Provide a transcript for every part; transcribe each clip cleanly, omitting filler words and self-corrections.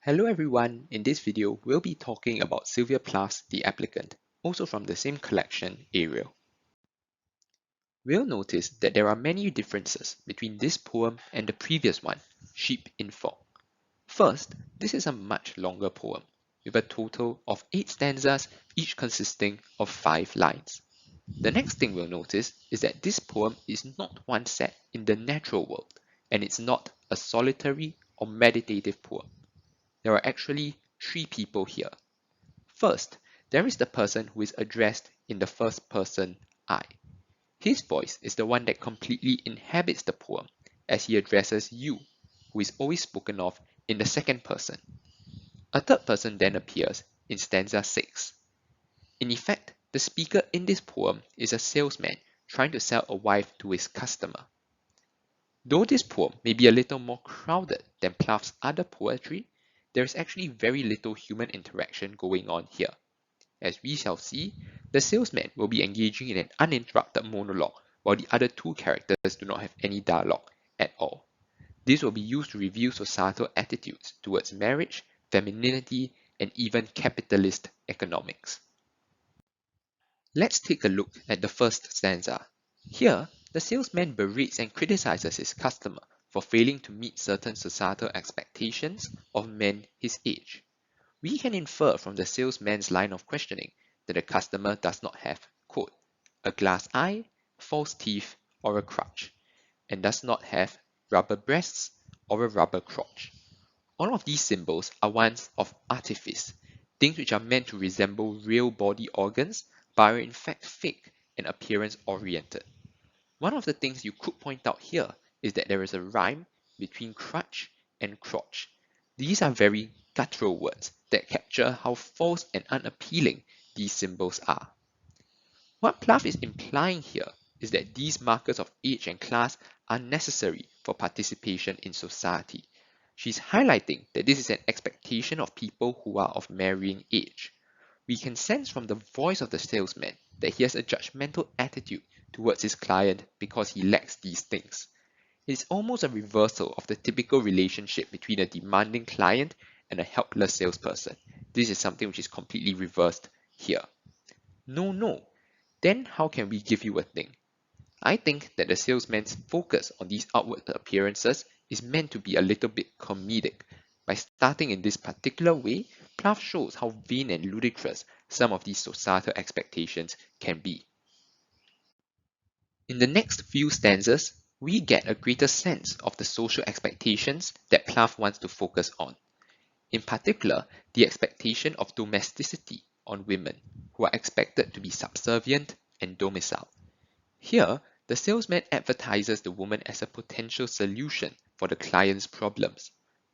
Hello everyone, in this video we'll be talking about Sylvia Plath's The Applicant, also from the same collection, Ariel. We'll notice that there are many differences between this poem and the previous one, Sheep in Fog. First, this is a much longer poem, with a total of 8 stanzas, each consisting of 5 lines. The next thing we'll notice is that this poem is not one set in the natural world, and it's not a solitary or meditative poem. There are actually 3 people here. First, there is the person who is addressed in the first person I. His voice is the one that completely inhabits the poem, as he addresses you, who is always spoken of in the second person. A third person then appears in stanza 6. In effect, the speaker in this poem is a salesman trying to sell a wife to his customer. Though this poem may be a little more crowded than Plath's other poetry, there is actually very little human interaction going on here. As we shall see, the salesman will be engaging in an uninterrupted monologue, while the other 2 characters do not have any dialogue at all. This will be used to reveal societal attitudes towards marriage, femininity, and even capitalist economics. Let's take a look at the first stanza. Here, the salesman berates and criticizes his customer for failing to meet certain societal expectations of men his age. We can infer from the salesman's line of questioning that the customer does not have, quote, a glass eye, false teeth, or a crutch, and does not have rubber breasts or a rubber crotch. All of these symbols are ones of artifice, things which are meant to resemble real body organs but are in fact fake and appearance-oriented. One of the things you could point out here is that there is a rhyme between crutch and crotch. These are very guttural words that capture how false and unappealing these symbols are. What Plath is implying here is that these markers of age and class are necessary for participation in society. She's highlighting that this is an expectation of people who are of marrying age. We can sense from the voice of the salesman that he has a judgmental attitude towards his client because he lacks these things. It is almost a reversal of the typical relationship between a demanding client and a helpless salesperson. This is something which is completely reversed here. No. Then how can we give you a thing? I think that the salesman's focus on these outward appearances is meant to be a little bit comedic. By starting in this particular way, Plath shows how vain and ludicrous some of these societal expectations can be. In the next few stanzas, we get a greater sense of the social expectations that Plath wants to focus on. In particular, the expectation of domesticity on women, who are expected to be subservient and docile. Here, the salesman advertises the woman as a potential solution for the client's problems.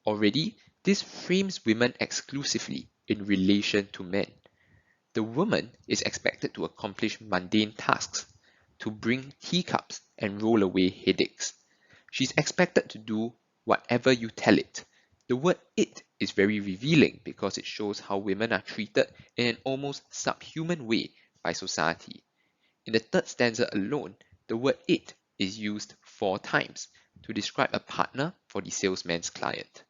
Already, this frames women exclusively in relation to men. The woman is expected to accomplish mundane tasks, to bring teacups and roll away headaches. She's expected to do whatever you tell it. The word it is very revealing because it shows how women are treated in an almost subhuman way by society. In the third stanza alone, the word it is used 4 times to describe a partner for the salesman's client.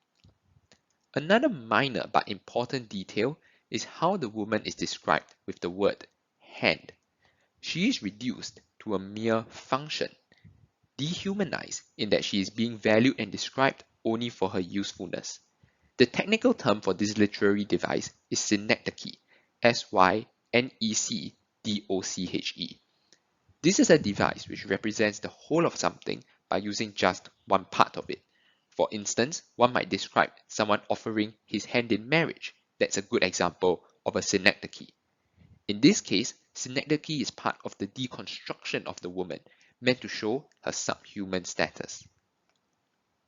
Another minor but important detail is how the woman is described with the word hand. She is reduced to a mere function, dehumanized in that she is being valued and described only for her usefulness. The technical term for this literary device is synecdoche, synecdoche. This is a device which represents the whole of something by using just one part of it. For instance, one might describe someone offering his hand in marriage. That's a good example of a synecdoche. In this case, synecdoche is part of the deconstruction of the woman, meant to show her subhuman status.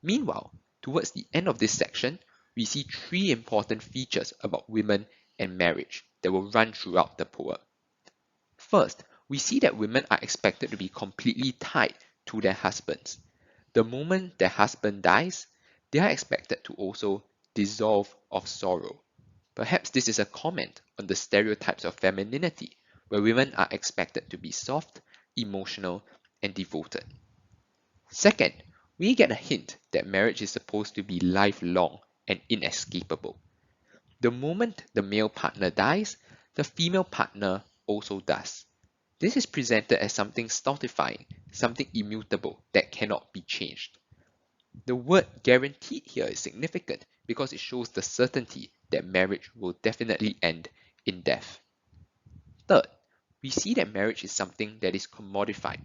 Meanwhile, towards the end of this section, we see 3 important features about women and marriage that will run throughout the poem. First, we see that women are expected to be completely tied to their husbands. The moment their husband dies, they are expected to also dissolve of sorrow. Perhaps this is a comment on the stereotypes of femininity, where women are expected to be soft, emotional, and devoted. Second, we get a hint that marriage is supposed to be lifelong and inescapable. The moment the male partner dies, the female partner also does. This is presented as something stultifying, something immutable that cannot be changed. The word guaranteed here is significant because it shows the certainty that marriage will definitely end in death. Third, we see that marriage is something that is commodified.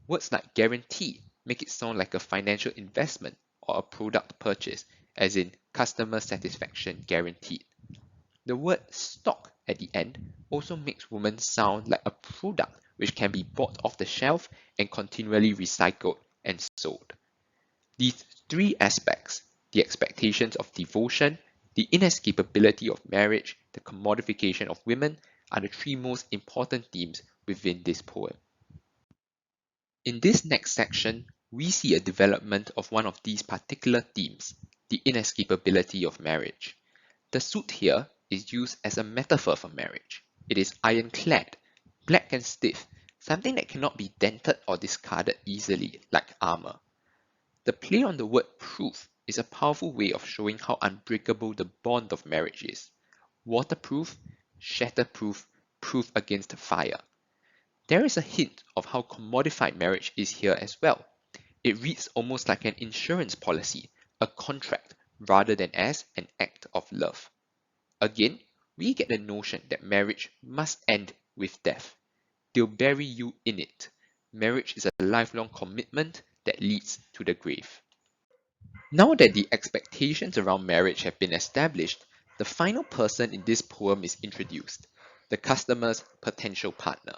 Words like guarantee make it sound like a financial investment or a product purchase, as in customer satisfaction guaranteed. The word stock at the end also makes women sound like a product which can be bought off the shelf and continually recycled and sold. These three aspects, the expectations of devotion, the inescapability of marriage, the commodification of women, are the three most important themes within this poem. In this next section, we see a development of one of these particular themes, the inescapability of marriage. The suit here is used as a metaphor for marriage. It is ironclad, black and stiff, something that cannot be dented or discarded easily, like armor. The play on the word proof is a powerful way of showing how unbreakable the bond of marriage is. Waterproof, shatterproof, proof against fire. There is a hint of how commodified marriage is here as well. It reads almost like an insurance policy, a contract, rather than as an act of love. Again, we get the notion that marriage must end with death. They'll bury you in it. Marriage is a lifelong commitment that leads to the grave. Now that the expectations around marriage have been established, the final person in this poem is introduced, the customer's potential partner.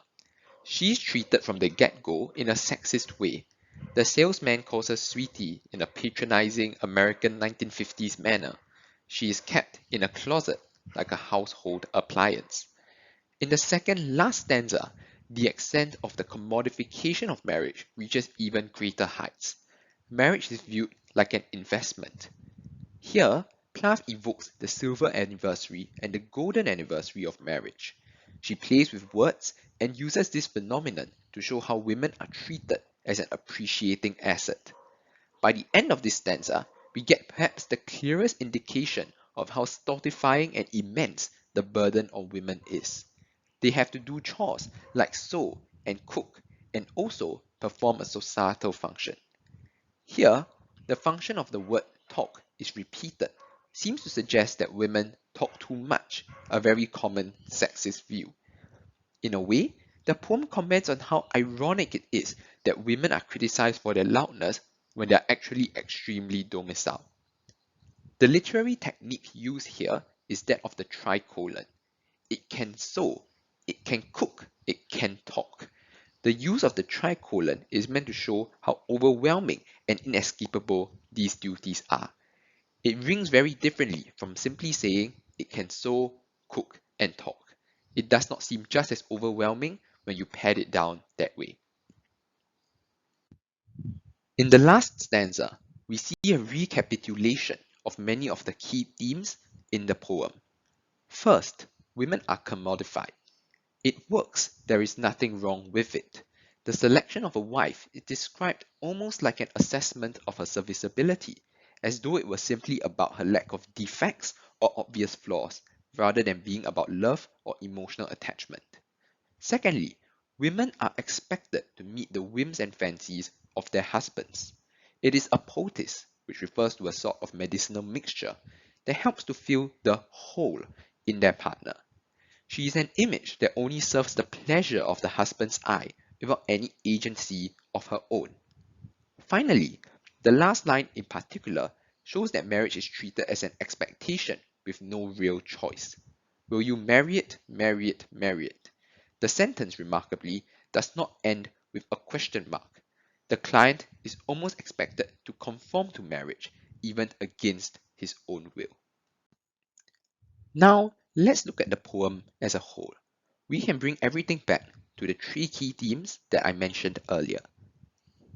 She's treated from the get-go in a sexist way. The salesman calls her sweetie in a patronizing American 1950s manner. She is kept in a closet like a household appliance. In the second last stanza, the extent of the commodification of marriage reaches even greater heights. Marriage is viewed like an investment. Here, Plath evokes the silver anniversary and the golden anniversary of marriage. She plays with words and uses this phenomenon to show how women are treated as an appreciating asset. By the end of this stanza, we get perhaps the clearest indication of how stultifying and immense the burden on women is. They have to do chores like sew and cook and also perform a societal function. Here, the function of the word talk is repeated, seems to suggest that women talk too much, a very common sexist view. In a way, the poem comments on how ironic it is that women are criticized for their loudness when they are actually extremely docile. The literary technique used here is that of the tricolon. It can sew, it can cook, it can talk. The use of the tricolon is meant to show how overwhelming and inescapable these duties are. It rings very differently from simply saying it can sew, cook, and talk. It does not seem just as overwhelming when you pad it down that way. In the last stanza, we see a recapitulation of many of the key themes in the poem. First, women are commodified. It works, there is nothing wrong with it. The selection of a wife is described almost like an assessment of her serviceability, as though it were simply about her lack of defects or obvious flaws, rather than being about love or emotional attachment. Secondly, women are expected to meet the whims and fancies of their husbands. It is a poultice, which refers to a sort of medicinal mixture that helps to fill the whole in their partner. She is an image that only serves the pleasure of the husband's eye without any agency of her own. Finally, the last line in particular shows that marriage is treated as an expectation with no real choice. Will you marry it, marry it, marry it? The sentence, remarkably, does not end with a question mark. The client is almost expected to conform to marriage, even against his own will. Now, let's look at the poem as a whole. We can bring everything back to the three key themes that I mentioned earlier.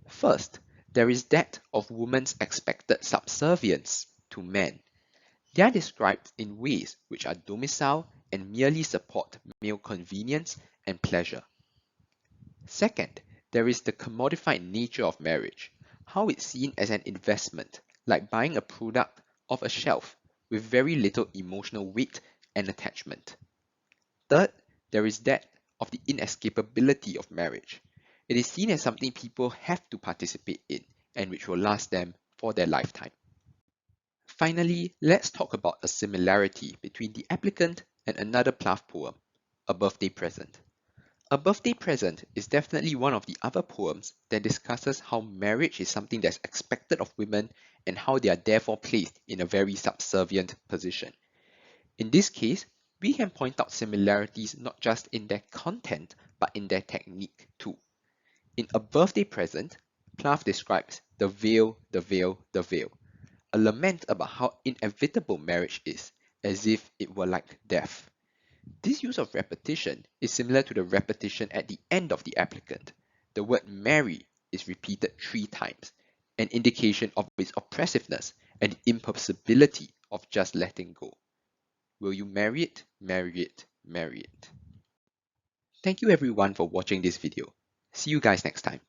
First, there is that of woman's expected subservience to men. They are described in ways which are domicile and merely support male convenience and pleasure. Second, there is the commodified nature of marriage, how it's seen as an investment, like buying a product off a shelf, with very little emotional weight and attachment. Third, there is that of the inescapability of marriage. It is seen as something people have to participate in and which will last them for their lifetime. Finally, let's talk about a similarity between The Applicant and another Plath poem, A Birthday Present. A Birthday Present is definitely one of the other poems that discusses how marriage is something that's expected of women and how they are therefore placed in a very subservient position. In this case, we can point out similarities not just in their content, but in their technique too. In A Birthday Present, Plath describes the veil, the veil, the veil, a lament about how inevitable marriage is, as if it were like death. This use of repetition is similar to the repetition at the end of The Applicant. The word marry is repeated 3 times, an indication of its oppressiveness and the impossibility of just letting go. Will you marry it, marry it, marry it? Thank you everyone for watching this video. See you guys next time.